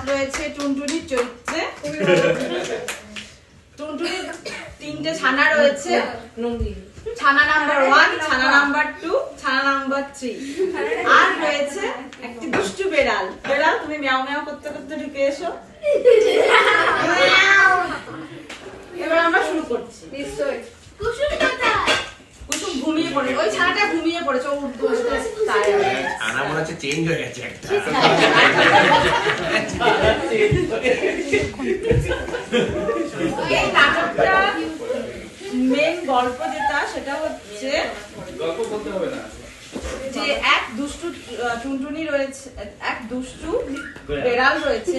রয়েছে টুনটুনির চরিত্রে। টুনটুনির 3টে ছানা রয়েছে, ছানা নাম্বার 1, ছানা নাম্বার 2, ছানা নাম্বার 3। আর রয়েছে একটি দুষ্টু বেড়াল। বেড়াল তুমি মিয়াও মিয়াও করতে করতে ঢুকে এসো। এবার আমরা শুরু করছি। কুসুম ঘুমিয়ে পড়ে, ওই ছানাটা ঘুমিয়ে পড়েছে, ও উঠতে বসতে ছানা মনে হচ্ছে চেঞ্জ হয়ে গেছে একটা। এই নাটকটা মেন গল্প যেটা সেটা হচ্ছে গল্প বলতে হবে না, যে এক দুষ্টু টুনটুনি রয়েছে, এক দুষ্টু বেড়াল রয়েছে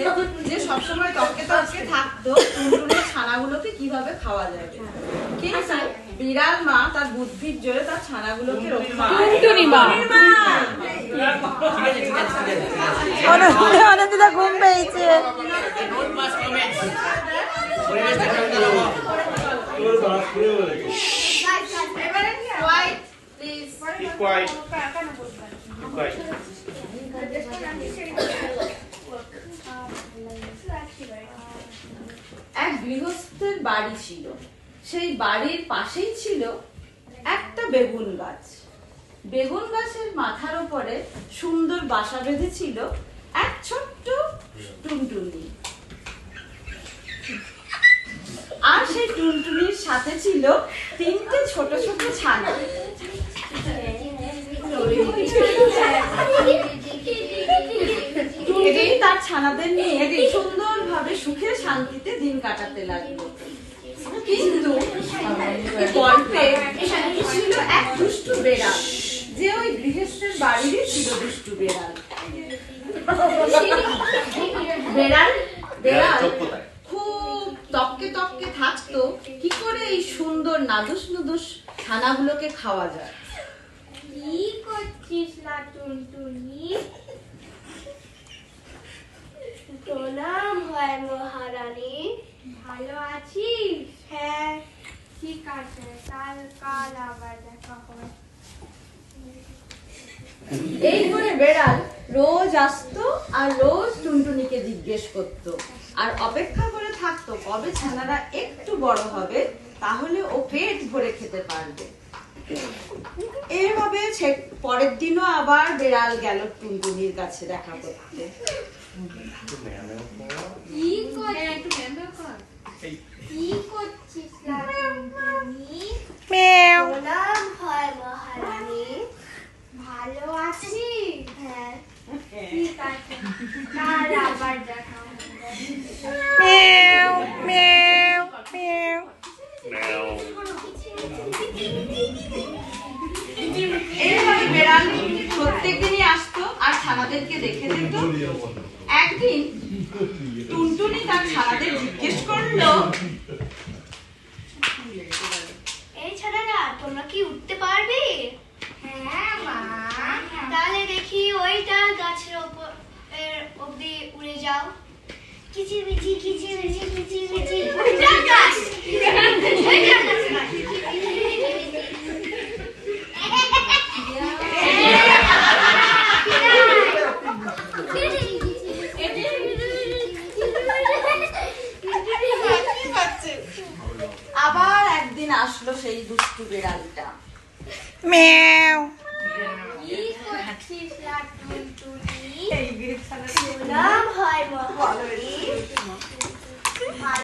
যে সবসময় তককে তককে থাকতো টুনটুনির ছানাগুলোকে কিভাবে খাওয়া যাবে। কিন্তু বিড়াল মা তার বুদ্ধির জোরে তার ছানাগুলোকে রক্ষা করে। টুনটুনি মা অনন্দিতা ঘুম পেয়েছে। এক গৃহস্থের বাড়ি ছিল, সেই বাড়ির পাশেই ছিল একটা বেগুন গাছ। বেগুন গাছের মাথার উপরে সুন্দর বাসা বেঁধেছিল এক ছোট্ট টুনটুনি। আর সেই টুনটুনির সাথে ছিল 3টে ছোট ছোট ছানা। টুনটুনি তার ছানাদের নিয়ে সুন্দরভাবে সুখে শান্তিতে দিন কাটাতে লাগলো। কিন্তু গল্পে ছিল এক দুষ্টু বেড়াল, যে ওই গৃহস্থের বাড়িরই ছিল দুষ্টু বেড়াল। বেড়াল খুব তককে তককে থাকতো কি করে এই সুন্দর নাদুস নুদুস ছানাগুলোকে খাওয়া যায়। কি করছিস না টুনটুনি? প্রণাম হয় মহারানী। ভালো আছিস? হ্যাঁ ঠিক আছে, কাল আবার দেখা হবে। এই করে বেড়াল রোজ আসতো আর রোজ টুনটুনিকে জিজ্ঞেস করতো আর অপেক্ষা করে থাকতো কবে ছানারা একটু বড় হবে, তাহলে ও পেট ভরে খেতে পারবে। এইভাবে পরের দিনও আবার বেড়াল গেল টুনটুনির কাছে দেখা করতে। কি করছিস না টুনটুনি? মিয়াও প্রণাম হয় মহারানী। ভালো আছিস? হ্যাঁ ঠিক আছে, কাল আবার দেখা হবে। মিয়াও মিয়াও মিয়াও। এইভাবে বেড়াল প্রত্যেকদিনই আসতো আর ছানাদেরকে দেখে যেত। একদিন টুনটুনি তার ছানাদের জিজ্ঞেস করলো, এই ছানারা তোমরা কি উঠতে পারবে? হ্যাঁ মা। তাহলে দেখি ওইটা গাছের উপর অবধি উড়ে যাও। কিচিমিচি কিচিমিচি কিচিমিচি ওইটা গাছ। ওইটা গাছ না। আবার একদিন আসলো সেই দুষ্টু বেড়ালটা। মিয়াও কি করছিস না টুনটুনি?